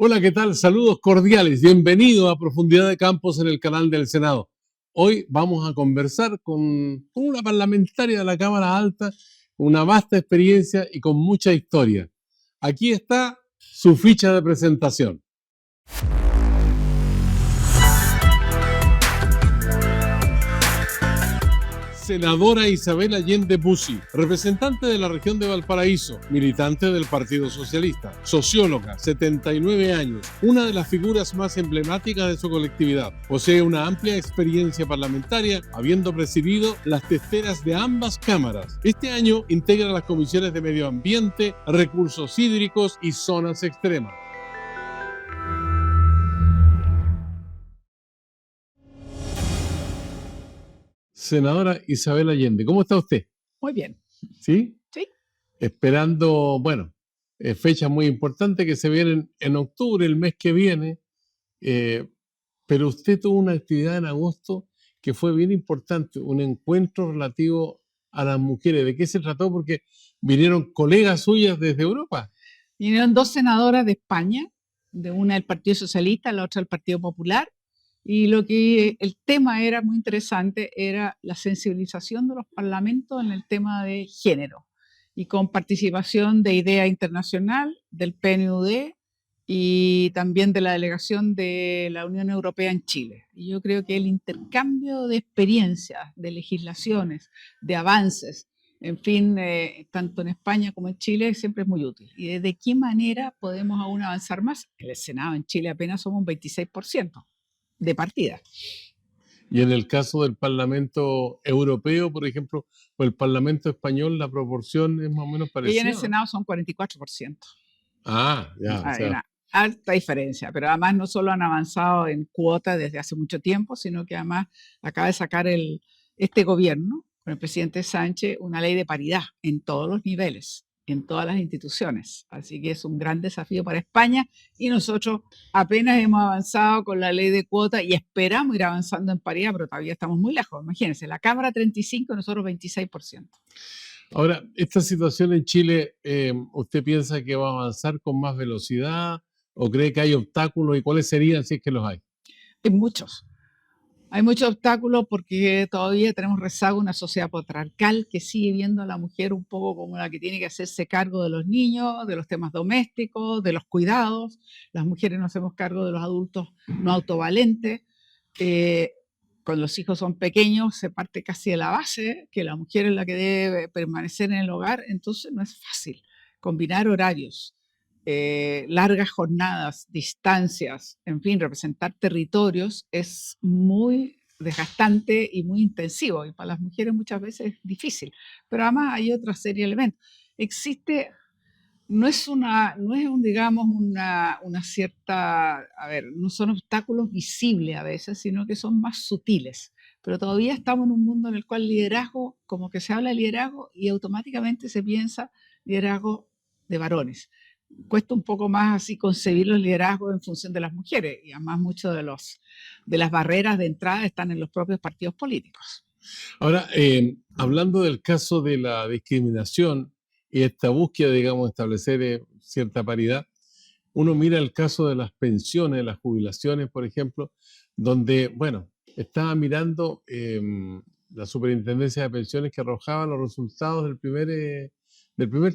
Hola, ¿qué tal? Saludos cordiales. Bienvenido a Profundidad de Campos en el canal del Senado. Hoy vamos a conversar con una parlamentaria de la Cámara Alta, con una vasta experiencia y con mucha historia. Aquí está su ficha de presentación. Senadora Isabel Allende Bussi, representante de la región de Valparaíso, militante del Partido Socialista, socióloga, 79 años, una de las figuras más emblemáticas de su colectividad. Posee una amplia experiencia parlamentaria, habiendo presidido las testeras de ambas cámaras. Este año integra las comisiones de Medio Ambiente, Recursos Hídricos y Zonas Extremas. Senadora Isabel Allende, ¿cómo está usted? Muy bien. ¿Sí? Sí. Esperando, fechas muy importantes que se vienen en octubre, el mes que viene, pero usted tuvo una actividad en agosto que fue bien importante, un encuentro relativo a las mujeres. ¿De qué se trató? Porque vinieron colegas suyas desde Europa. Vinieron dos senadoras de España, de una del Partido Socialista, la otra del Partido Popular, y el tema era muy interesante, era la sensibilización de los parlamentos en el tema de género, y con participación de IDEA Internacional, del PNUD y también de la delegación de la Unión Europea en Chile. Y yo creo que el intercambio de experiencias, de legislaciones, de avances, en fin, tanto en España como en Chile, siempre es muy útil. ¿Y de qué manera podemos aún avanzar más? En el Senado en Chile apenas somos un 26% de partida. Y en el caso del Parlamento Europeo, por ejemplo, o el Parlamento Español, la proporción es más o menos Y en el parecida. Senado son 44%. Ya, o Hay sea, una alta diferencia, pero además no solo han avanzado en cuota desde hace mucho tiempo, sino que además acaba de sacar este gobierno, con el presidente Sánchez, una ley de paridad en todos los niveles, en todas las instituciones. Así que es un gran desafío para España y nosotros apenas hemos avanzado con la ley de cuota y esperamos ir avanzando en paridad, pero todavía estamos muy lejos. Imagínense, la Cámara 35%, nosotros 26%. ahora, esta situación en Chile, ¿usted piensa que va a avanzar con más velocidad o cree que hay obstáculos y cuáles serían si es que los hay? Hay muchos. Hay muchos obstáculos porque todavía tenemos rezago en una sociedad patriarcal que sigue viendo a la mujer un poco como la que tiene que hacerse cargo de los niños, de los temas domésticos, de los cuidados. Las mujeres nos hacemos cargo de los adultos no autovalentes. Eh, Cuando los hijos son pequeños se parte casi de la base que la mujer es la que debe permanecer en el hogar, entonces no es fácil combinar horarios, largas jornadas, distancias, en fin, representar territorios es muy desgastante y muy intensivo y para las mujeres muchas veces es difícil. Pero además hay otra serie de elementos. Existe, no es un, digamos, una cierta, a ver, no son obstáculos visibles a veces, sino que son más sutiles. Pero todavía estamos en un mundo en el cual liderazgo, como que se habla de liderazgo y automáticamente se piensa liderazgo de varones. Cuesta un poco más así concebir los liderazgos en función de las mujeres y además muchos de las barreras de entrada están en los propios partidos políticos. Ahora, hablando del caso de la discriminación y esta búsqueda, digamos, de establecer cierta paridad, uno mira el caso de las pensiones, las jubilaciones, por ejemplo, donde, bueno, estaba mirando la superintendencia de pensiones que arrojaba los resultados del primer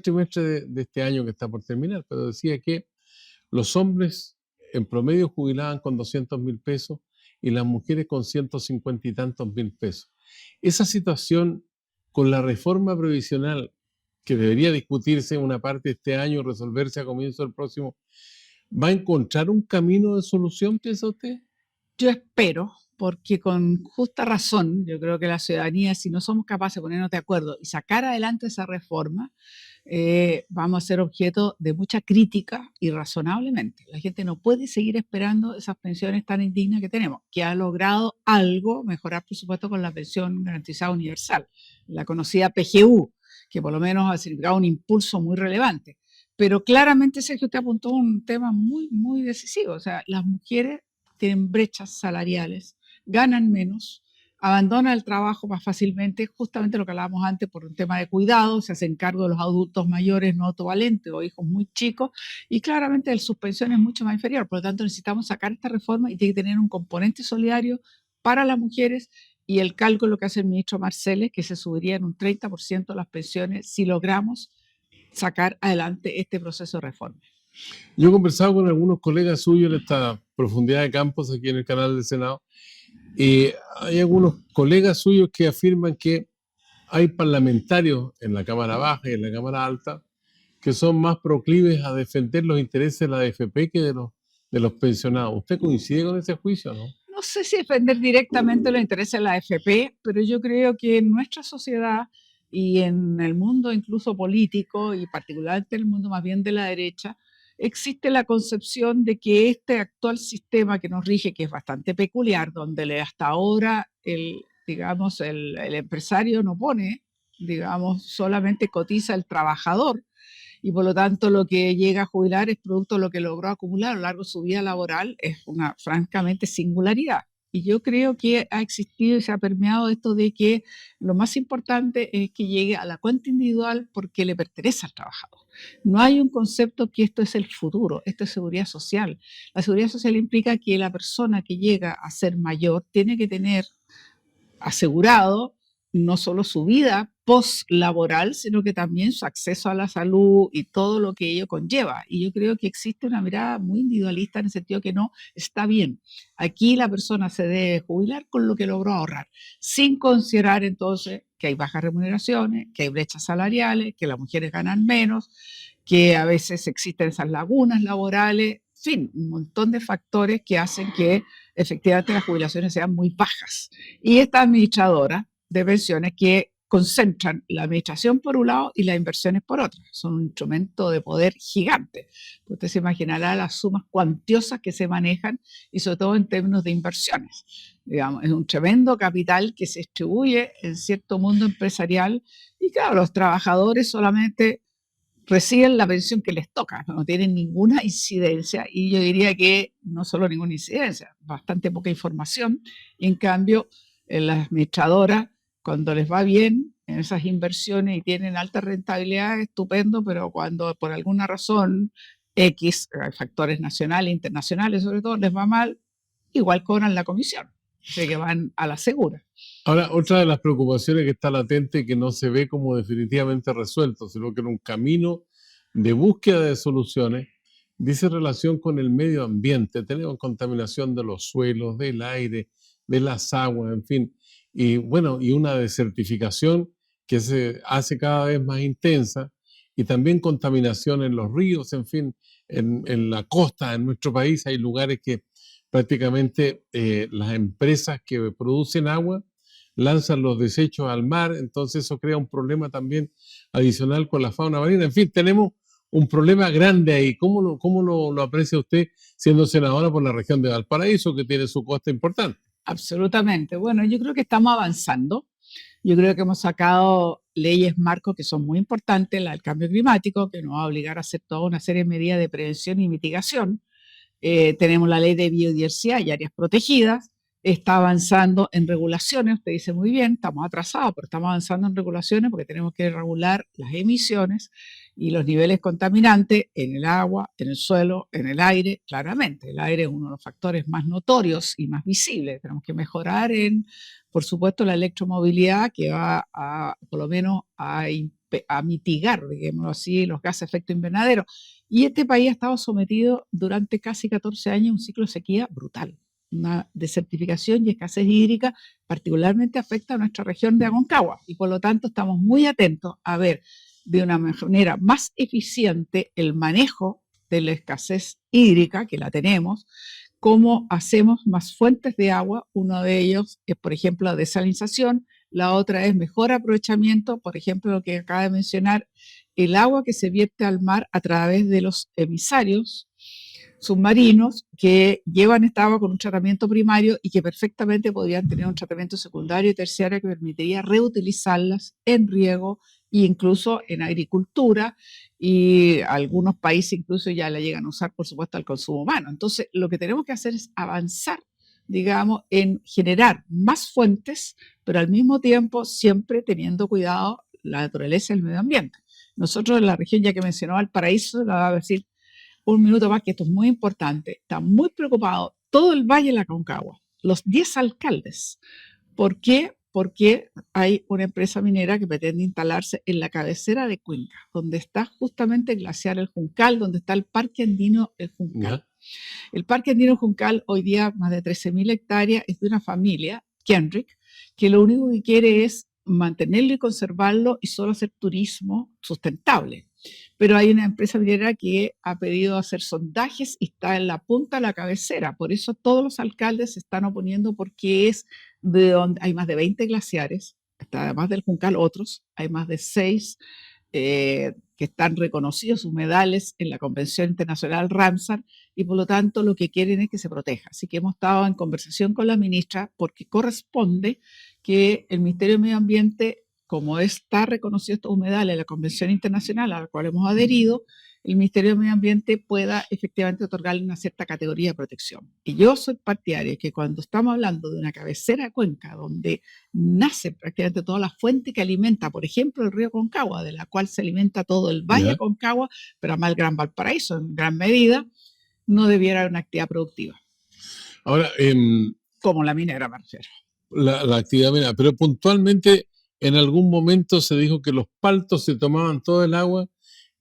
trimestre de este año que está por terminar, pero decía que los hombres en promedio jubilaban con 200.000 pesos y las mujeres con 150 y tantos mil pesos. Esa situación con la reforma previsional que debería discutirse en una parte este año, resolverse a comienzo del próximo, ¿va a encontrar un camino de solución, piensa usted? Yo espero, porque con justa razón, yo creo que la ciudadanía, si no somos capaces de ponernos de acuerdo y sacar adelante esa reforma, vamos a ser objeto de mucha crítica y razonablemente. La gente no puede seguir esperando esas pensiones tan indignas que tenemos, que ha logrado algo, mejorar por supuesto con la pensión garantizada universal, la conocida PGU, que por lo menos ha significado un impulso muy relevante. Pero claramente, Sergio, usted apuntó un tema muy, muy decisivo. O sea, las mujeres tienen brechas salariales, ganan menos, abandona el trabajo más fácilmente, justamente lo que hablábamos antes, por un tema de cuidado, se hacen cargo de los adultos mayores no autovalentes o hijos muy chicos, y claramente la suspensión es mucho más inferior. Por lo tanto, necesitamos sacar esta reforma y tiene que tener un componente solidario para las mujeres, y el cálculo que hace el ministro Marcelles, que se subiría en un 30% las pensiones si logramos sacar adelante este proceso de reforma. Yo he conversado con algunos colegas suyos en esta profundidad de campos aquí en el canal del Senado, y hay algunos colegas suyos que afirman que hay parlamentarios en la Cámara Baja y en la Cámara Alta que son más proclives a defender los intereses de la AFP que de los pensionados. ¿Usted coincide con ese juicio, no? No sé si defender directamente los intereses de la AFP, pero yo creo que en nuestra sociedad y en el mundo incluso político, y particularmente en el mundo más bien de la derecha, existe la concepción de que este actual sistema que nos rige, que es bastante peculiar, donde hasta ahora digamos, el empresario no pone, digamos, solamente cotiza el trabajador, y por lo tanto lo que llega a jubilar es producto de lo que logró acumular a lo largo de su vida laboral, es una francamente singularidad. Y yo creo que ha existido y se ha permeado esto de que lo más importante es que llegue a la cuenta individual porque le pertenece al trabajador. No hay un concepto que esto es el futuro, esto es seguridad social. La seguridad social implica que la persona que llega a ser mayor tiene que tener asegurado no solo su vida post-laboral, sino que también su acceso a la salud y todo lo que ello conlleva. Y yo creo que existe una mirada muy individualista en el sentido que no está bien. Aquí la persona se debe jubilar con lo que logró ahorrar, sin considerar entonces que hay bajas remuneraciones, que hay brechas salariales, que las mujeres ganan menos, que a veces existen esas lagunas laborales, en fin, un montón de factores que hacen que efectivamente las jubilaciones sean muy bajas. Y esta administradora de pensiones que concentran la administración por un lado y las inversiones por otro. Son un instrumento de poder gigante. Usted se imaginará las sumas cuantiosas que se manejan y sobre todo en términos de inversiones. Digamos, es un tremendo capital que se distribuye en cierto mundo empresarial y claro, los trabajadores solamente reciben la pensión que les toca, no tienen ninguna incidencia, y yo diría que no solo ninguna incidencia, bastante poca información, y en cambio las administradoras, cuando les va bien en esas inversiones y tienen alta rentabilidad, estupendo, pero cuando por alguna razón X, factores nacionales, internacionales sobre todo, les va mal, igual cobran la comisión, así que van a la segura. Ahora, otra de las preocupaciones que está latente y que no se ve como definitivamente resuelto, sino que en un camino de búsqueda de soluciones, dice relación con el medio ambiente. Tenemos contaminación de los suelos, del aire, de las aguas, en fin. Y bueno, y una desertificación que se hace cada vez más intensa, y también contaminación en los ríos, en fin, en la costa, en nuestro país hay lugares que prácticamente las empresas que producen agua lanzan los desechos al mar, entonces eso crea un problema también adicional con la fauna marina. En fin, tenemos un problema grande ahí. ¿Cómo lo aprecia usted siendo senadora por la región de Valparaíso, que tiene su costa importante? Absolutamente. Bueno, yo creo que estamos avanzando. Yo creo que hemos sacado leyes marco que son muy importantes, la del cambio climático, que nos va a obligar a hacer toda una serie de medidas de prevención y mitigación. Tenemos la ley de biodiversidad y áreas protegidas. Está avanzando en regulaciones, usted dice muy bien, estamos atrasados, pero estamos avanzando en regulaciones porque tenemos que regular las emisiones y los niveles contaminantes en el agua, en el suelo, en el aire. Claramente, el aire es uno de los factores más notorios y más visibles. Tenemos que mejorar por supuesto, la electromovilidad, que va por lo menos a mitigar, digámoslo así, los gases de efecto invernadero. Y este país ha estado sometido durante casi 14 años a un ciclo de sequía brutal. Una desertificación y escasez hídrica particularmente afecta a nuestra región de Aconcagua, y por lo tanto estamos muy atentos a ver de una manera más eficiente el manejo de la escasez hídrica, que la tenemos, cómo hacemos más fuentes de agua. Uno de ellos es, por ejemplo, la desalinización, la otra es mejor aprovechamiento, por ejemplo, lo que acaba de mencionar, el agua que se vierte al mar a través de los emisarios submarinos que llevan esta agua con un tratamiento primario y que perfectamente podrían tener un tratamiento secundario y terciario que permitiría reutilizarlas en riego e incluso en agricultura, y algunos países incluso ya la llegan a usar, por supuesto, al consumo humano. Entonces, lo que tenemos que hacer es avanzar digamos, en generar más fuentes, pero al mismo tiempo siempre teniendo cuidado la naturaleza y el medio ambiente. Nosotros en la región, ya que mencionó Valparaíso, le voy a decir un minuto más que esto es muy importante, está muy preocupado todo el Valle de la Aconcagua, los 10 alcaldes. ¿Por qué? Porque hay una empresa minera que pretende instalarse en la cabecera de Cuenca, donde está justamente el glaciar El Juncal, donde está el Parque Andino El Juncal. ¿Ya? El Parque Andino Juncal, hoy día más de 13.000 hectáreas, es de una familia, Kendrick, que lo único que quiere es mantenerlo y conservarlo y solo hacer turismo sustentable. Pero hay una empresa minera que ha pedido hacer sondajes y está en la punta de la cabecera. Por eso todos los alcaldes se están oponiendo porque es de donde hay más de 20 glaciares, está además del Juncal otros, hay más de 6 que están reconocidos humedales en la Convención Internacional Ramsar y por lo tanto lo que quieren es que se proteja. Así que hemos estado en conversación con la ministra porque corresponde que el Ministerio de Medio Ambiente, como está reconocido estos humedales en la Convención Internacional a la cual hemos adherido, el Ministerio de Medio Ambiente pueda efectivamente otorgarle una cierta categoría de protección. Y yo soy partidaria de que cuando estamos hablando de una cabecera de cuenca donde nace prácticamente toda la fuente que alimenta, por ejemplo, el río Concagua, de la cual se alimenta todo el Valle ¿Ya? Aconcagua, pero además el Gran Valparaíso en gran medida, no debiera haber una actividad productiva, Ahora, como la minera, me refiero. la actividad minera, pero puntualmente en algún momento se dijo que los paltos se tomaban todo el agua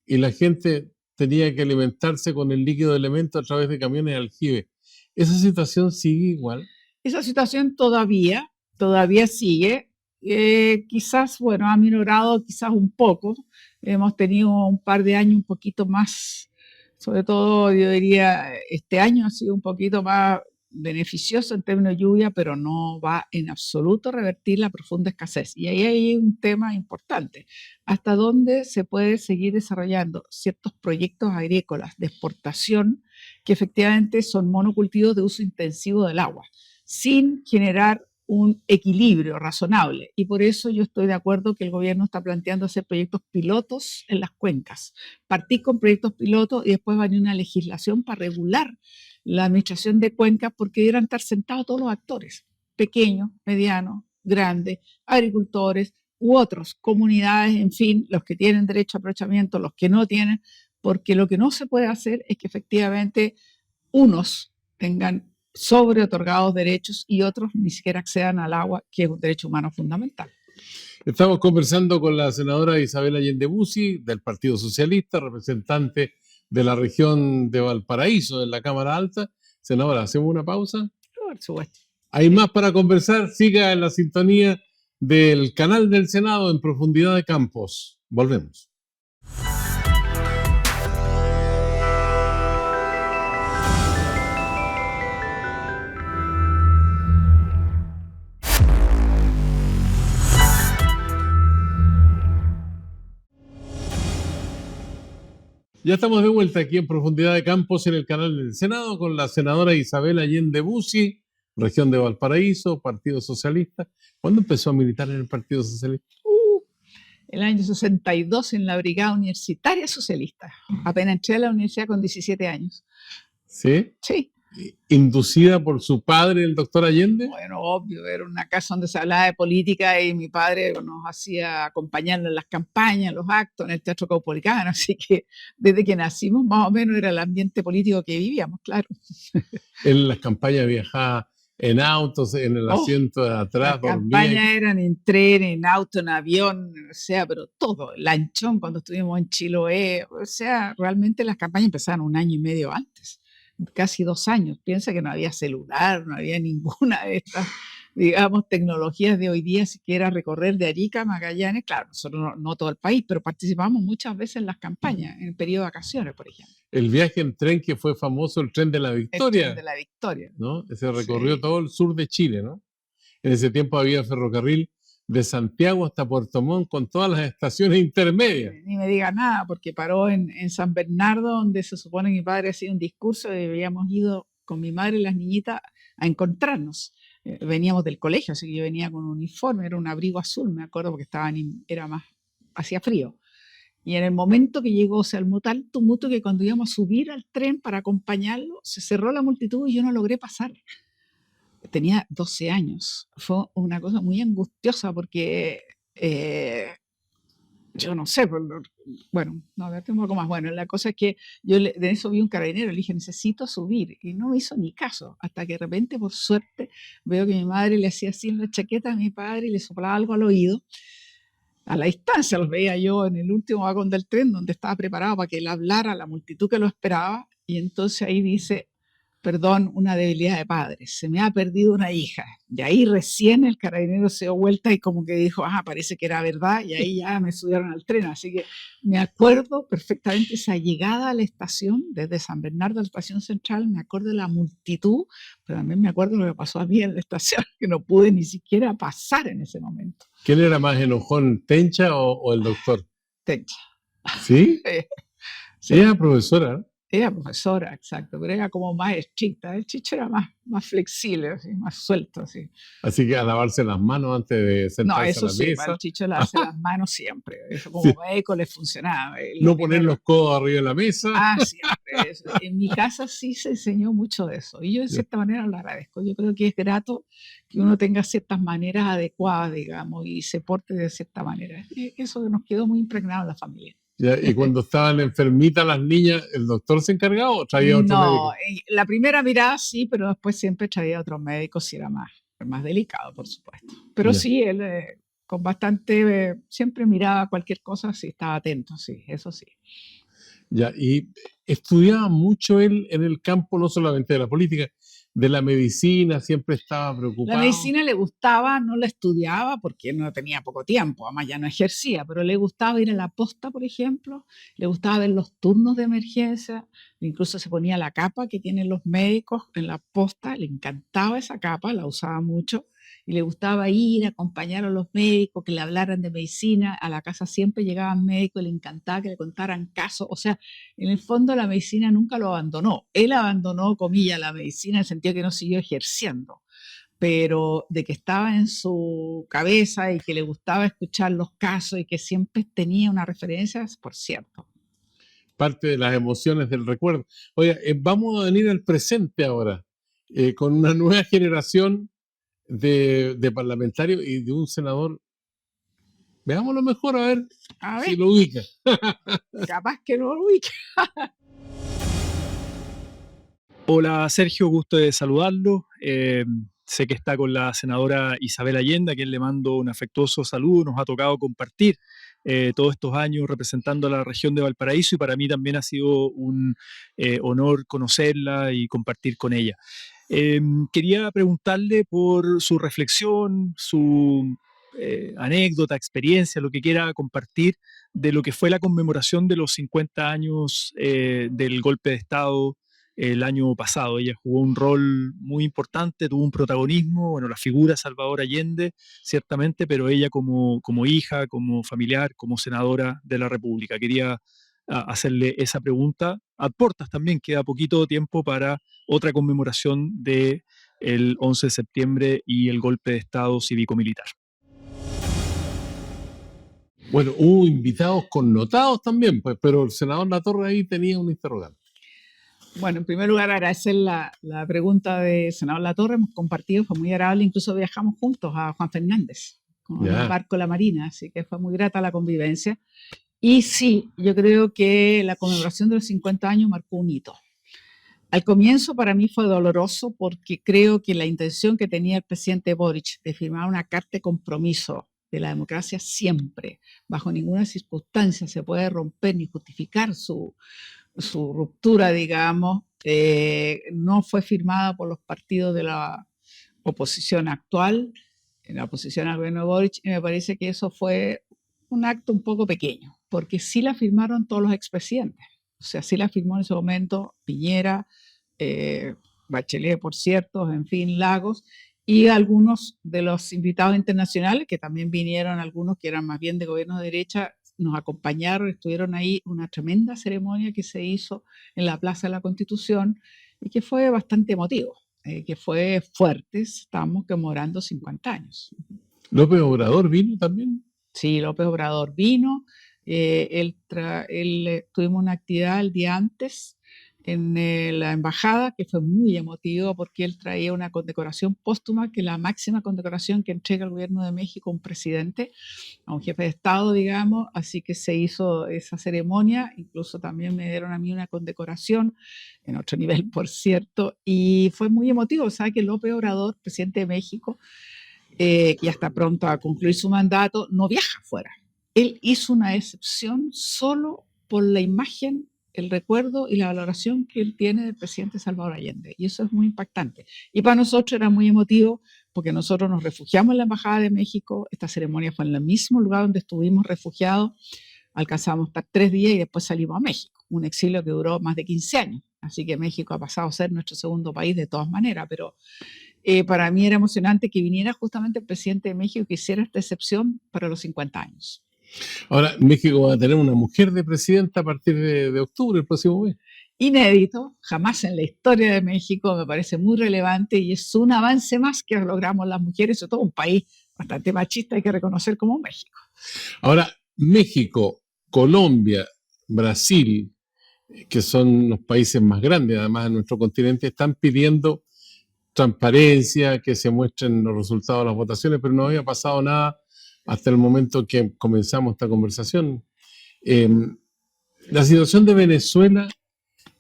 y la gente tenía que alimentarse con el líquido de elemento a través de camiones de aljibe. ¿Esa situación sigue igual? Esa situación todavía sigue. Quizás, bueno, ha minorado quizás un poco. Hemos tenido un par de años un poquito más, sobre todo yo diría, este año ha sido un poquito más beneficioso en términos de lluvia, pero no va en absoluto a revertir la profunda escasez. Y ahí hay un tema importante. ¿Hasta dónde se puede seguir desarrollando ciertos proyectos agrícolas de exportación que efectivamente son monocultivos de uso intensivo del agua, sin generar un equilibrio razonable? Y por eso yo estoy de acuerdo que el gobierno está planteando hacer proyectos pilotos en las cuencas. Partir con proyectos pilotos y después va a venir una legislación para regular la administración de cuencas porque debieran estar sentados todos los actores, pequeños, medianos, grandes, agricultores u otros, comunidades, en fin, los que tienen derecho a aprovechamiento, los que no tienen, porque lo que no se puede hacer es que efectivamente unos tengan sobre otorgados derechos y otros ni siquiera accedan al agua, que es un derecho humano fundamental. Estamos conversando con la senadora Isabel Allende Bussi, del Partido Socialista, representante de la región de Valparaíso, en la Cámara Alta. Senadora, ¿hacemos una pausa? Por supuesto. Hay más para conversar. Siga en la sintonía del canal del Senado en Profundidad de Campos. Volvemos. Ya estamos de vuelta aquí en Profundidad de Campos en el canal del Senado con la senadora Isabel Allende Bussi, región de Valparaíso, Partido Socialista. ¿Cuándo empezó a militar en el Partido Socialista? El año 62 en la Brigada Universitaria Socialista. Apenas entré a la universidad con 17 años. ¿Sí? Sí. ¿Inducida por su padre, el doctor Allende? Bueno, obvio, era una casa donde se hablaba de política y mi padre nos hacía acompañarnos en las campañas, en los actos, en el Teatro Caupolicano, así que desde que nacimos más o menos era el ambiente político que vivíamos, claro. En las campañas viajaba en autos, en el asiento de atrás, las campañas eran en tren, en auto, en avión, o sea, pero todo, lanchón cuando estuvimos en Chiloé, o sea, realmente las campañas empezaron un año y medio antes, casi 2 años. Piensa que no había celular, no había ninguna de estas, digamos, tecnologías de hoy día, siquiera recorrer de Arica a Magallanes. Claro, nosotros no todo el país, pero participamos muchas veces en las campañas, en el periodo de vacaciones, por ejemplo. El viaje en tren que fue famoso, el Tren de la Victoria. El Tren de la Victoria. ¿No? Se recorrió todo el sur de Chile, ¿no? En ese tiempo había ferrocarril de Santiago hasta Puerto Montt con todas las estaciones intermedias. Ni me diga nada, porque paró en San Bernardo, donde se supone que mi padre hacía un discurso y habíamos ido con mi madre y las niñitas a encontrarnos. Veníamos del colegio, así que yo venía con un uniforme, era un abrigo azul, me acuerdo, porque hacía frío. Y en el momento que llegó, se armó tal tumulto que cuando íbamos a subir al tren para acompañarlo, se cerró la multitud y yo no logré pasar. tenía 12 años. Fue una cosa muy angustiosa porque yo no sé, bueno, no, date un poco más. Bueno, la cosa es que de eso vi un carabinero, le dije, necesito subir, y no me hizo ni caso, hasta que de repente, por suerte, veo que mi madre le hacía así en la chaqueta a mi padre y le soplaba algo al oído. A la distancia los veía yo en el último vagón del tren, donde estaba preparado para que él hablara a la multitud que lo esperaba, y entonces ahí dice, perdón, una debilidad de padre, se me ha perdido una hija. Y ahí recién el carabinero se dio vuelta y como que dijo, parece que era verdad, y ahí ya me subieron al tren. Así que me acuerdo perfectamente esa llegada a la estación, desde San Bernardo a la estación central, me acuerdo de la multitud, pero también me acuerdo lo que pasó a mí en la estación, que no pude ni siquiera pasar en ese momento. ¿Quién era más enojón, Tencha o el doctor? Tencha. ¿Sí? Sí. Ella era profesora, ¿no? Era profesora, exacto, pero era como más estricta. El Chicho era más flexible, así, más suelto. Así. Así que a lavarse las manos antes de No, sentarse eso a la sí, para el mesa. Chicho lavarse las manos siempre. Eso como Sí. médico le funcionaba. Lo No poner primero. los codos arriba de la mesa. Siempre. En mi casa sí se enseñó mucho de eso. Y yo de cierta manera lo agradezco. Yo creo que es grato que uno tenga ciertas maneras adecuadas, digamos, y se porte de cierta manera. Eso nos quedó muy impregnado en la familia. Ya, y cuando estaban enfermitas las niñas, ¿el doctor se encargaba o traía otro No, médico? la primera mirada sí, pero después siempre traía otros médicos si era más delicado, por supuesto. Pero Ya. sí, él con bastante, siempre miraba cualquier cosa, sí, estaba atento, sí, eso sí. Ya, y estudiaba mucho él en el campo, no solamente de la política, de la medicina, siempre estaba La preocupado. medicina le gustaba, no la estudiaba porque no tenía poco tiempo, además ya no ejercía, pero le gustaba ir a la posta, por ejemplo, le gustaba ver los turnos de emergencia, incluso se ponía la capa que tienen los médicos en la posta, le encantaba esa capa, la usaba mucho, y le gustaba ir a acompañar a los médicos, que le hablaran de medicina, a la casa siempre llegaban médicos, le encantaba que le contaran casos, o sea, en el fondo la medicina nunca lo abandonó, él abandonó, comillas, la medicina en el sentido que no siguió ejerciendo, pero de que estaba en su cabeza y que le gustaba escuchar los casos y que siempre tenía una referencia, por cierto. Parte de las emociones del recuerdo. Oiga, vamos a venir al presente ahora, con una nueva generación de parlamentarios y de un senador. Veámoslo mejor, a ver si lo ubica. Capaz que no lo ubica. Hola Sergio, gusto de saludarlo. Sé que está con la senadora Isabel Allende, a quien le mando un afectuoso saludo. Nos ha tocado compartir todos estos años representando a la región de Valparaíso y para mí también ha sido un honor conocerla y compartir con ella. Quería preguntarle por su reflexión, su anécdota, experiencia, lo que quiera compartir de lo que fue la conmemoración de los 50 años del golpe de Estado el año pasado. Ella jugó un rol muy importante, tuvo un protagonismo, bueno, la figura Salvador Allende, ciertamente, pero ella como hija, como familiar, como senadora de la República. Quería hacerle esa pregunta. A Portas también queda poquito tiempo para otra conmemoración del 11 de septiembre y el golpe de Estado cívico-militar. Bueno, hubo invitados connotados también, pues, pero el senador Latorre ahí tenía un interrogante. Bueno, en primer lugar, agradecer la pregunta de senador Latorre, hemos compartido, fue muy agradable, incluso viajamos juntos a Juan Fernández con el barco La Marina, así que fue muy grata la convivencia. Y sí, yo creo que la conmemoración de los 50 años marcó un hito. Al comienzo para mí fue doloroso porque creo que la intención que tenía el presidente Boric de firmar una carta de compromiso de la democracia siempre, bajo ninguna circunstancia se puede romper ni justificar su ruptura, digamos, no fue firmada por los partidos de la oposición actual, en la oposición al gobierno de Boric, y me parece que eso fue un acto un poco pequeño, porque sí la firmaron todos los expresidentes. O sea, sí la firmó en ese momento Piñera, Bachelet, por cierto, en fin, Lagos, y algunos de los invitados internacionales, que también vinieron, algunos que eran más bien de gobierno de derecha, nos acompañaron, estuvieron ahí, una tremenda ceremonia que se hizo en la Plaza de la Constitución y que fue bastante emotivo, que fue fuerte, estamos conmemorando 50 años. ¿López Obrador vino también? Sí, López Obrador vino, tuvimos una actividad el día antes la embajada, que fue muy emotivo porque él traía una condecoración póstuma, que es la máxima condecoración que entrega el gobierno de México a un presidente, a un jefe de Estado, digamos, así que se hizo esa ceremonia, incluso también me dieron a mí una condecoración, en otro nivel, por cierto, y fue muy emotivo. Sabe que López Obrador, presidente de México, que ya está pronto a concluir su mandato, no viaja afuera. Él hizo una excepción solo por la imagen, el recuerdo y la valoración que él tiene del presidente Salvador Allende. Y eso es muy impactante. Y para nosotros era muy emotivo porque nosotros nos refugiamos en la Embajada de México. Esta ceremonia fue en el mismo lugar donde estuvimos refugiados. Alcanzamos a estar 3 días y después salimos a México. Un exilio que duró más de 15 años. Así que México ha pasado a ser nuestro segundo país de todas maneras. Pero para mí era emocionante que viniera justamente el presidente de México y que hiciera esta excepción para los 50 años. Ahora, México va a tener una mujer de presidenta a partir de octubre, el próximo mes. Inédito, jamás en la historia de México, me parece muy relevante y es un avance más que logramos las mujeres, sobre todo un país bastante machista, hay que reconocer, como México. Ahora, México, Colombia, Brasil, que son los países más grandes además en nuestro continente, están pidiendo transparencia, que se muestren los resultados de las votaciones, pero no había pasado nada hasta el momento que comenzamos esta conversación. La situación de Venezuela,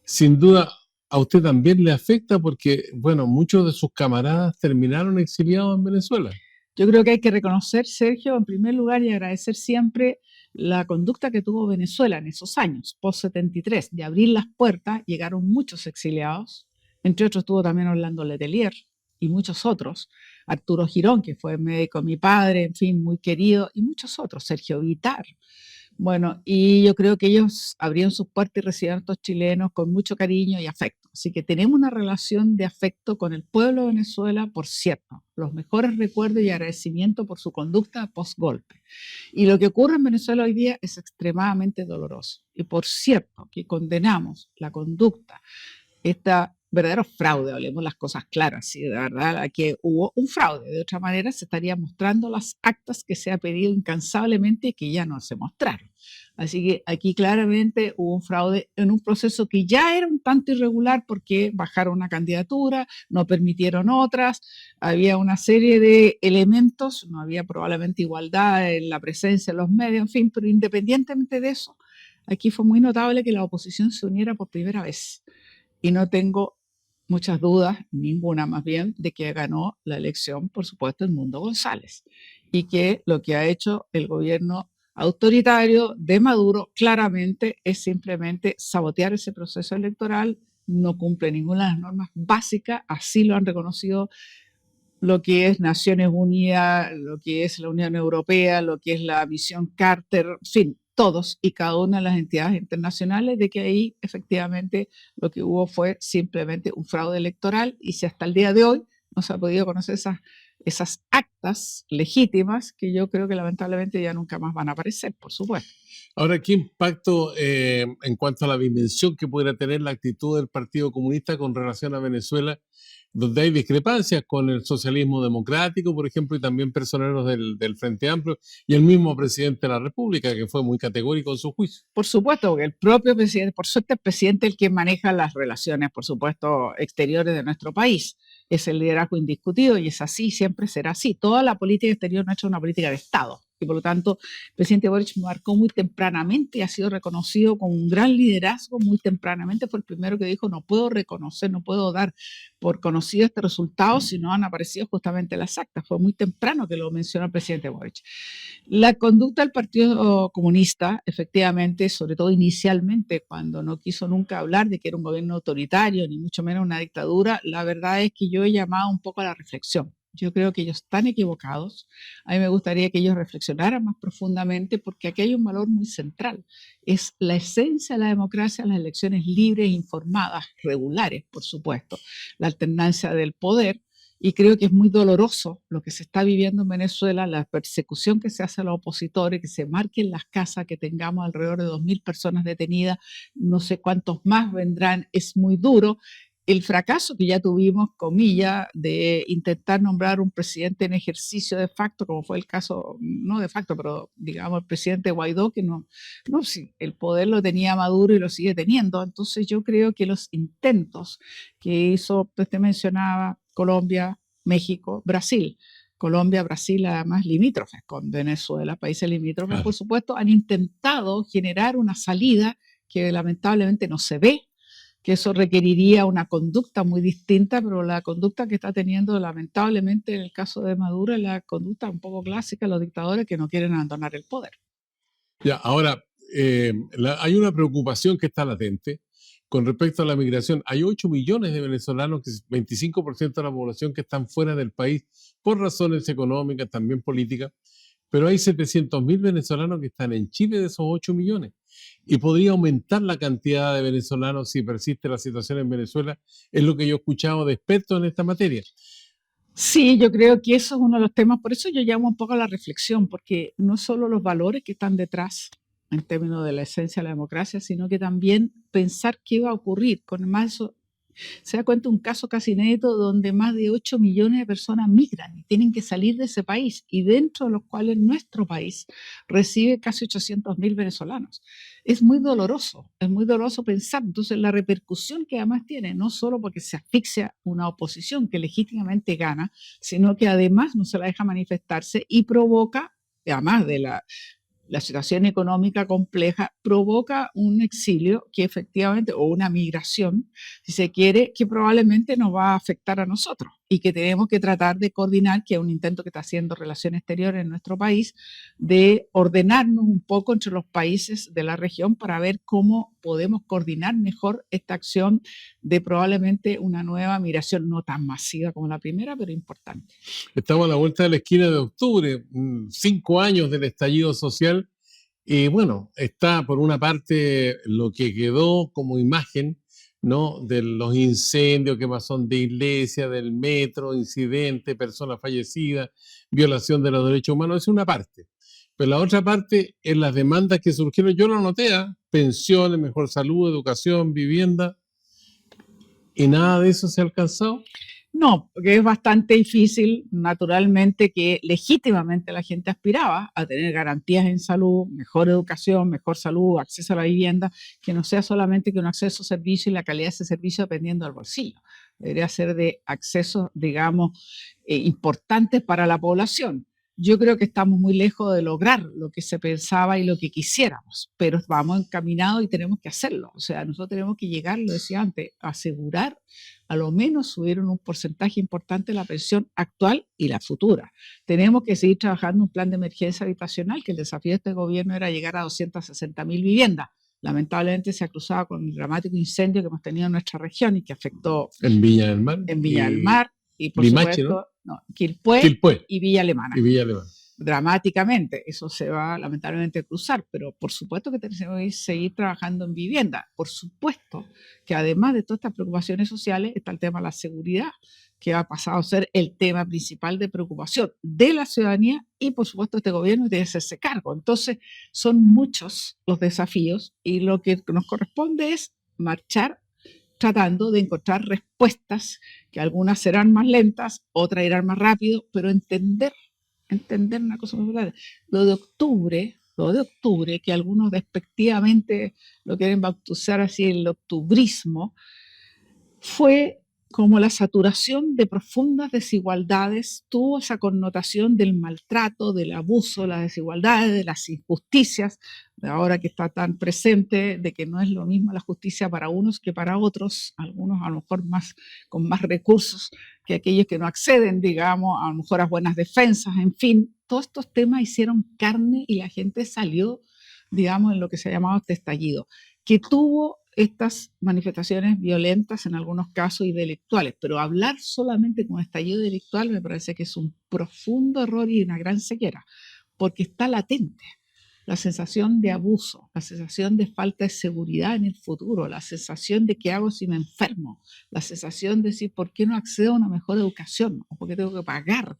sin duda, a usted también le afecta porque, bueno, muchos de sus camaradas terminaron exiliados en Venezuela. Yo creo que hay que reconocer, Sergio, en primer lugar, y agradecer siempre la conducta que tuvo Venezuela en esos años, post-73, de abrir las puertas. Llegaron muchos exiliados, entre otros estuvo también Orlando Letelier y muchos otros, Arturo Girón, que fue médico de mi padre, en fin, muy querido, y muchos otros, Sergio Vitar. Bueno, y yo creo que ellos abrieron sus puertas y recibieron a estos chilenos con mucho cariño y afecto. Así que tenemos una relación de afecto con el pueblo de Venezuela, por cierto, los mejores recuerdos y agradecimiento por su conducta post-golpe. Y lo que ocurre en Venezuela hoy día es extremadamente doloroso. Y por cierto, que condenamos la conducta, esta verdadero fraude, hablemos las cosas claras, si de verdad aquí hubo un fraude, de otra manera se estarían mostrando las actas que se ha pedido incansablemente y que ya no se mostraron. Así que aquí claramente hubo un fraude en un proceso que ya era un tanto irregular porque bajaron una candidatura, no permitieron otras, había una serie de elementos, no había probablemente igualdad en la presencia de los medios, en fin, pero independientemente de eso, aquí fue muy notable que la oposición se uniera por primera vez. Y no tengo muchas dudas, ninguna más bien, de que ganó la elección, por supuesto, el Mundo González. Y que lo que ha hecho el gobierno autoritario de Maduro claramente es simplemente sabotear ese proceso electoral, no cumple ninguna de las normas básicas, así lo han reconocido lo que es Naciones Unidas, lo que es la Unión Europea, lo que es la misión Carter, en fin, todos y cada una de las entidades internacionales, de que ahí efectivamente lo que hubo fue simplemente un fraude electoral y si hasta el día de hoy no se ha podido conocer esas actas legítimas que yo creo que lamentablemente ya nunca más van a aparecer, por supuesto. Ahora, ¿qué impacto en cuanto a la dimensión que pudiera tener la actitud del Partido Comunista con relación a Venezuela, donde hay discrepancias con el socialismo democrático, por ejemplo, y también personeros del Frente Amplio, y el mismo presidente de la República, que fue muy categórico en su juicio? Por supuesto, porque el propio presidente, por suerte el presidente es el que maneja las relaciones, por supuesto, exteriores de nuestro país. Es el liderazgo indiscutido y es así, siempre será así. Toda la política exterior nuestra es una política de Estado. Y por lo tanto, el presidente Boric marcó muy tempranamente y ha sido reconocido con un gran liderazgo muy tempranamente. Fue el primero que dijo, no puedo reconocer, no puedo dar por conocido este resultado si no han aparecido justamente las actas. Fue muy temprano que lo mencionó el presidente Boric. La conducta del Partido Comunista, efectivamente, sobre todo inicialmente, cuando no quiso nunca hablar de que era un gobierno autoritario, ni mucho menos una dictadura, la verdad es que yo he llamado un poco a la reflexión. Yo creo que ellos están equivocados. A mí me gustaría que ellos reflexionaran más profundamente porque aquí hay un valor muy central. Es la esencia de la democracia, las elecciones libres, informadas, regulares, por supuesto, la alternancia del poder. Y creo que es muy doloroso lo que se está viviendo en Venezuela, la persecución que se hace a los opositores, que se marquen las casas, que tengamos alrededor de 2.000 personas detenidas, no sé cuántos más vendrán, es muy duro. el fracaso que ya tuvimos, comillas, de intentar nombrar un presidente en ejercicio de facto, como fue el caso, no de facto, pero digamos el presidente Guaidó, que sí, el poder lo tenía Maduro y lo sigue teniendo. Entonces yo creo que los intentos que hizo, usted mencionaba, Colombia, México, Brasil. Colombia, Brasil, además limítrofes con Venezuela, países limítrofes, por supuesto, han intentado generar una salida que lamentablemente no se ve, que eso requeriría una conducta muy distinta, pero la conducta que está teniendo lamentablemente en el caso de Maduro es la conducta un poco clásica de los dictadores que no quieren abandonar el poder. Ya, ahora, hay una preocupación que está latente con respecto a la migración. Hay 8 millones de venezolanos, que es 25% de la población, que están fuera del país por razones económicas, también políticas, pero hay 700.000 venezolanos que están en Chile de esos 8 millones. Y podría aumentar la cantidad de venezolanos si persiste la situación en Venezuela, es lo que yo he escuchado de expertos en esta materia. Sí, yo creo que eso es uno de los temas, por eso yo llamo un poco a la reflexión, porque no solo los valores que están detrás en términos de la esencia de la democracia, sino que también pensar qué va a ocurrir con más. Se da cuenta un caso casi inédito donde más de 8 millones de personas migran y tienen que salir de ese país, y dentro de los cuales nuestro país recibe casi 800.000 venezolanos. Es muy doloroso pensar. Entonces, la repercusión que además tiene, no solo porque se asfixia una oposición que legítimamente gana, sino que además no se la deja manifestarse y provoca, además de la situación económica compleja, provoca un exilio que efectivamente, o una migración, si se quiere, que probablemente nos va a afectar a nosotros y que tenemos que tratar de coordinar, que es un intento que está haciendo Relaciones Exteriores en nuestro país, de ordenarnos un poco entre los países de la región para ver cómo podemos coordinar mejor esta acción de probablemente una nueva migración, no tan masiva como la primera, pero importante. Estamos a la vuelta de la esquina de octubre, 5 años del estallido social, y bueno, está por una parte lo que quedó como imagen, ¿no? De los incendios que pasó de iglesia, del metro, incidente, personas fallecidas, violación de los derechos humanos, es una parte. Pero la otra parte es las demandas que surgieron, yo lo noté, pensiones, mejor salud, educación, vivienda, y nada de eso se ha alcanzado. No, porque es bastante difícil, naturalmente, que legítimamente la gente aspiraba a tener garantías en salud, mejor educación, mejor salud, acceso a la vivienda, que no sea solamente que un acceso a servicio y la calidad de ese servicio dependiendo del bolsillo. Debería ser de accesos, digamos, importantes para la población. Yo creo que estamos muy lejos de lograr lo que se pensaba y lo que quisiéramos, pero vamos encaminados y tenemos que hacerlo. O sea, nosotros tenemos que llegar, lo decía antes, a asegurar a lo menos subir en un porcentaje importante la pensión actual y la futura. Tenemos que seguir trabajando un plan de emergencia habitacional, que el desafío de este gobierno era llegar a 260.000 viviendas. Lamentablemente se ha cruzado con el dramático incendio que hemos tenido en nuestra región y que afectó en Viña del Mar. En Viña del Mar y por Limache, supuesto, ¿no? Quilpué y Villa Alemana. Y Villa Alemana. Dramáticamente, eso se va lamentablemente a cruzar, pero por supuesto que tenemos que seguir trabajando en vivienda. Por supuesto que además de todas estas preocupaciones sociales está el tema de la seguridad, que ha pasado a ser el tema principal de preocupación de la ciudadanía y por supuesto este gobierno tiene que hacerse cargo. Entonces son muchos los desafíos y lo que nos corresponde es marchar tratando de encontrar respuestas, que algunas serán más lentas, otras irán más rápido, pero entender una cosa muy importante. Lo de octubre, que algunos despectivamente lo quieren bautizar así, el octubrismo, fue como la saturación de profundas desigualdades, tuvo esa connotación del maltrato, del abuso, las desigualdades, de las injusticias, de ahora que está tan presente, de que no es lo mismo la justicia para unos que para otros, algunos a lo mejor con más recursos que aquellos que no acceden, digamos, a lo mejor a buenas defensas, en fin, todos estos temas hicieron carne y la gente salió, digamos, en lo que se ha llamado este estallido, que tuvo estas manifestaciones violentas en algunos casos y delictuales, pero hablar solamente con estallido delictual me parece que es un profundo error y una gran ceguera, porque está latente la sensación de abuso, la sensación de falta de seguridad en el futuro, la sensación de qué hago si me enfermo, la sensación de decir por qué no accedo a una mejor educación, o por qué tengo que pagar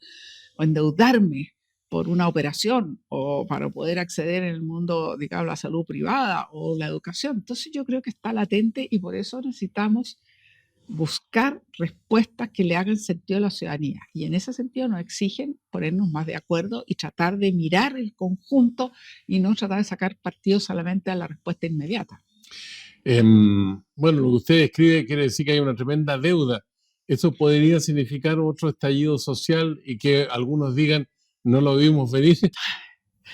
o endeudarme por una operación o para poder acceder en el mundo, digamos, a la salud privada o la educación. Entonces yo creo que está latente y por eso necesitamos buscar respuestas que le hagan sentido a la ciudadanía. Y en ese sentido nos exigen ponernos más de acuerdo y tratar de mirar el conjunto y no tratar de sacar partido solamente a la respuesta inmediata. Bueno, lo que usted describe quiere decir que hay una tremenda deuda. ¿Eso podría significar otro estallido social y que algunos digan no lo vimos venir?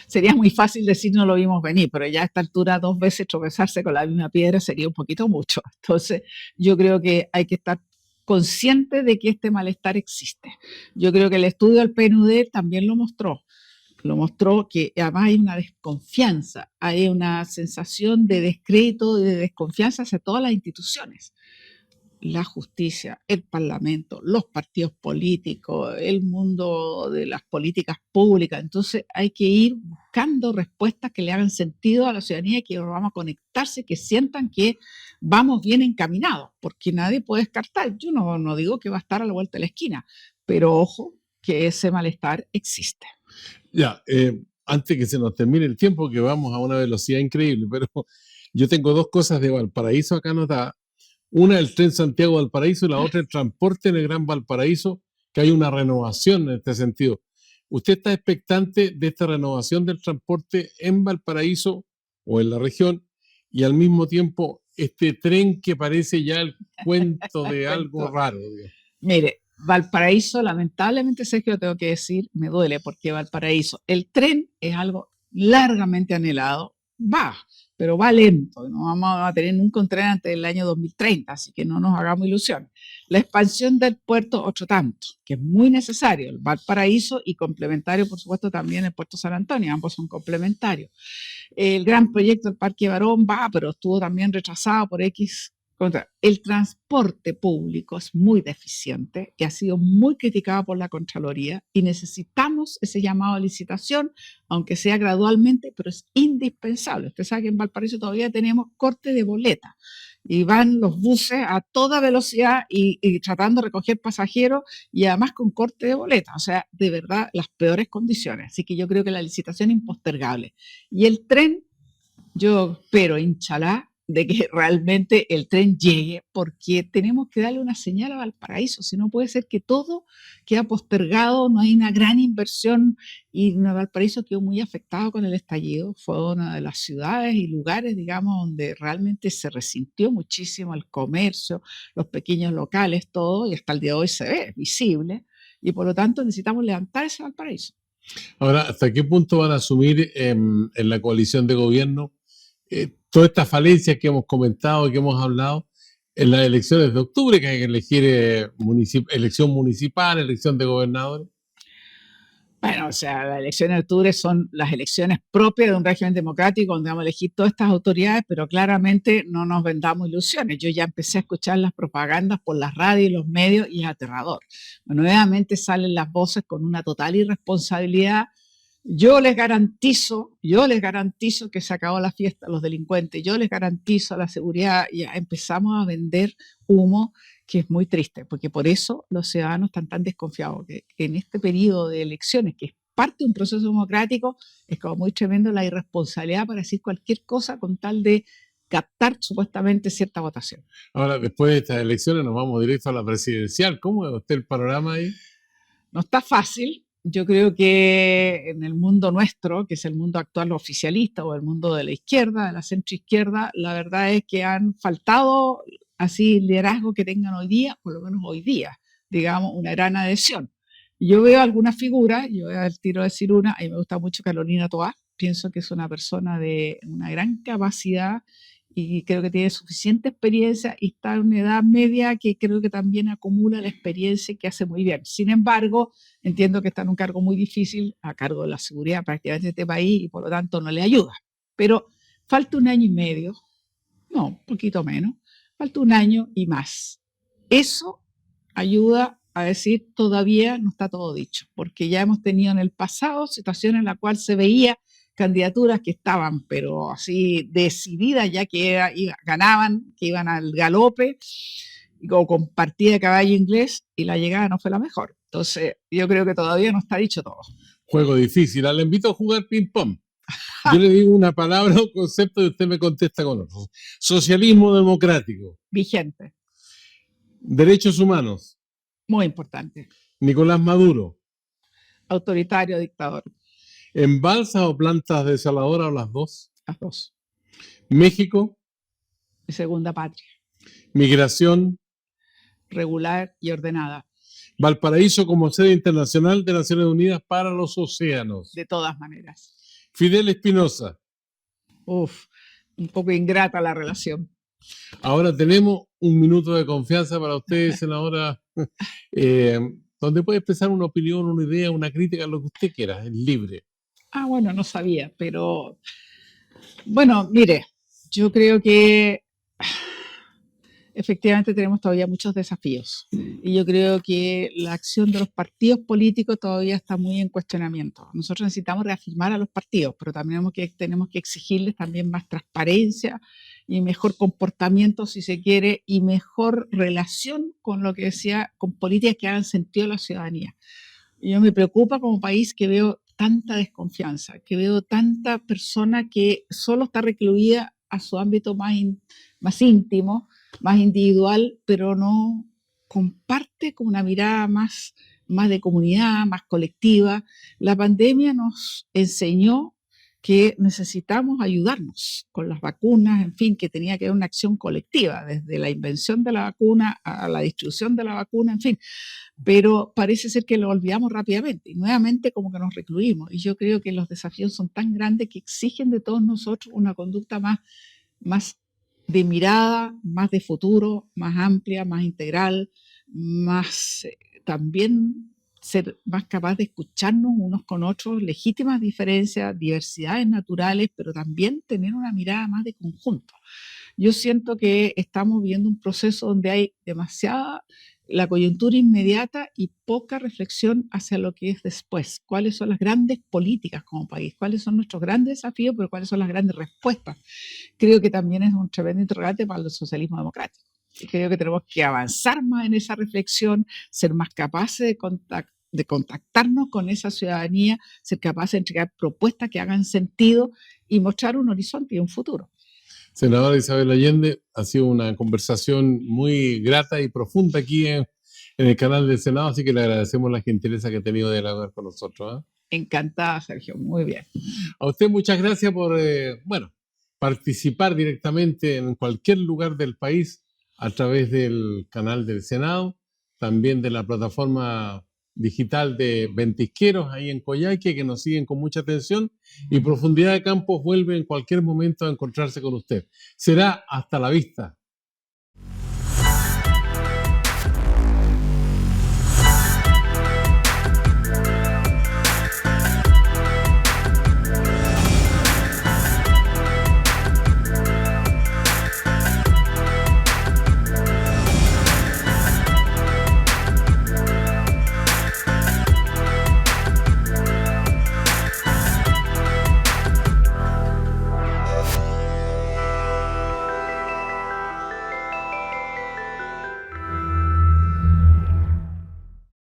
Sería muy fácil decir no lo vimos venir, pero ya a esta altura 2 veces tropezarse con la misma piedra sería un poquito mucho. Entonces, yo creo que hay que estar consciente de que este malestar existe. Yo creo que el estudio del PNUD también lo mostró. Lo mostró que además hay una desconfianza, hay una sensación de descrédito y de desconfianza hacia todas las instituciones. La justicia, el parlamento, los partidos políticos, el mundo de las políticas públicas. Entonces hay que ir buscando respuestas que le hagan sentido a la ciudadanía, que vamos a conectarse, que sientan que vamos bien encaminados, porque nadie puede descartar. Yo no digo que va a estar a la vuelta de la esquina, pero ojo que ese malestar existe. Ya, antes que se nos termine el tiempo, que vamos a una velocidad increíble, pero yo tengo 2 cosas de Valparaíso acá anotadas. Una, el tren Santiago-Valparaíso, y la otra, el transporte en el Gran Valparaíso, que hay una renovación en este sentido. ¿Usted está expectante de esta renovación del transporte en Valparaíso o en la región? Y al mismo tiempo, este tren que parece ya el cuento de algo raro. Digamos. Mire, Valparaíso, lamentablemente, Sergio, tengo que decir, me duele, porque Valparaíso, el tren es algo largamente anhelado, va, pero va lento, no vamos a tener nunca un tren antes del año 2030, así que no nos hagamos ilusión. La expansión del puerto, otro tanto, que es muy necesario, el Valparaíso y complementario, por supuesto, también el puerto San Antonio, ambos son complementarios. El gran proyecto del Parque Barón va, pero estuvo también retrasado por X. El transporte público es muy deficiente y ha sido muy criticado por la Contraloría y necesitamos ese llamado a licitación, aunque sea gradualmente, pero es indispensable. Usted sabe que en Valparaíso todavía tenemos corte de boleta y van los buses a toda velocidad y tratando de recoger pasajeros y además con corte de boleta. O sea, de verdad, las peores condiciones. Así que yo creo que la licitación es impostergable. Y el tren, yo espero, inchalá, de que realmente el tren llegue, porque tenemos que darle una señal a Valparaíso, si no puede ser que todo queda postergado, no hay una gran inversión y Valparaíso quedó muy afectado con el estallido, fue una de las ciudades y lugares, digamos, donde realmente se resintió muchísimo el comercio, los pequeños locales, todo, y hasta el día de hoy se ve visible, y por lo tanto necesitamos levantar ese Valparaíso. Ahora, ¿hasta qué punto van a asumir en la coalición de gobierno todas estas falencias que hemos comentado y que hemos hablado en las elecciones de octubre, que hay que elegir elección municipal, elección de gobernadores? Bueno, o sea, las elecciones de octubre son las elecciones propias de un régimen democrático donde vamos a elegir todas estas autoridades, pero claramente no nos vendamos ilusiones. Yo ya empecé a escuchar las propagandas por las radios y los medios y es aterrador. Nuevamente salen las voces con una total irresponsabilidad. Yo les garantizo que se acabó la fiesta a los delincuentes, yo les garantizo la seguridad, ya empezamos a vender humo, que es muy triste, porque por eso los ciudadanos están tan desconfiados, que en este periodo de elecciones, que es parte de un proceso democrático, es como muy tremendo la irresponsabilidad para decir cualquier cosa con tal de captar supuestamente cierta votación. Ahora, después de estas elecciones nos vamos directo a la presidencial. ¿Cómo ve usted el panorama ahí? No está fácil. Yo creo que en el mundo nuestro, que es el mundo actual oficialista o el mundo de la izquierda, de la centroizquierda, la verdad es que han faltado así liderazgo que tengan hoy día, por lo menos hoy día, digamos, una gran adhesión. Yo veo algunas figuras, yo voy al tiro de decir una, a mí me gusta mucho Carolina Toá, pienso que es una persona de una gran capacidad y creo que tiene suficiente experiencia y está en una edad media que creo que también acumula la experiencia y que hace muy bien. Sin embargo, entiendo que está en un cargo muy difícil, a cargo de la seguridad prácticamente de este país y por lo tanto no le ayuda. Pero falta 1 año y medio, no, un poquito menos, falta 1 año y más. Eso ayuda a decir todavía no está todo dicho, porque ya hemos tenido en el pasado situaciones en las cuales se veía candidaturas que estaban, pero así decididas ya que ganaban, que iban al galope, o con partida de caballo inglés, y la llegada no fue la mejor. Entonces, yo creo que todavía no está dicho todo. Juego difícil. Le invito a jugar ping-pong. Yo le digo una palabra o concepto y usted me contesta con otro. Socialismo democrático. Vigente. Derechos humanos. Muy importante. Nicolás Maduro. Autoritario, dictador. ¿Embalsas o plantas desaladoras o las dos? Las dos. México. Mi segunda patria. Migración. Regular y ordenada. Valparaíso como sede internacional de Naciones Unidas para los Océanos. De todas maneras. Fidel Espinosa. Uf, un poco ingrata la relación. Ahora tenemos un minuto de confianza para ustedes, senadora, donde puede expresar una opinión, una idea, una crítica, lo que usted quiera, es libre. Ah, bueno, no sabía, pero bueno, mire, yo creo que efectivamente tenemos todavía muchos desafíos y yo creo que la acción de los partidos políticos todavía está muy en cuestionamiento. Nosotros necesitamos reafirmar a los partidos, pero también tenemos que exigirles también más transparencia y mejor comportamiento, si se quiere, y mejor relación con lo que decía, con políticas que hagan sentido a la ciudadanía. Y yo me preocupa como país que veo tanta desconfianza, que veo tanta persona que solo está recluida a su ámbito más íntimo, más individual, pero no comparte con una mirada más de comunidad, más colectiva. La pandemia nos enseñó que necesitamos ayudarnos con las vacunas, en fin, que tenía que haber una acción colectiva, desde la invención de la vacuna a la distribución de la vacuna, en fin. Pero parece ser que lo olvidamos rápidamente y nuevamente como que nos recluimos. Y yo creo que los desafíos son tan grandes que exigen de todos nosotros una conducta más de mirada, más de futuro, más amplia, más integral, más también ser más capaz de escucharnos unos con otros, legítimas diferencias, diversidades naturales, pero también tener una mirada más de conjunto. Yo siento que estamos viviendo un proceso donde hay demasiada la coyuntura inmediata y poca reflexión hacia lo que es después. ¿Cuáles son las grandes políticas como país? ¿Cuáles son nuestros grandes desafíos? Pero ¿cuáles son las grandes respuestas? Creo que también es un tremendo interrogante para el socialismo democrático. Y creo que tenemos que avanzar más en esa reflexión, ser más capaces de contactarnos con esa ciudadanía, ser capaces de entregar propuestas que hagan sentido y mostrar un horizonte y un futuro. Senadora Isabel Allende, ha sido una conversación muy grata y profunda aquí en el canal del Senado, así que le agradecemos la gentileza que ha tenido de hablar con nosotros. Encantada, Sergio, muy bien. A usted muchas gracias por, participar directamente en cualquier lugar del país a través del canal del Senado, también de la plataforma digital de Ventisqueros ahí en Coyhaique, que nos siguen con mucha atención, y Profundidad de Campos vuelve en cualquier momento a encontrarse con usted. Será hasta la vista.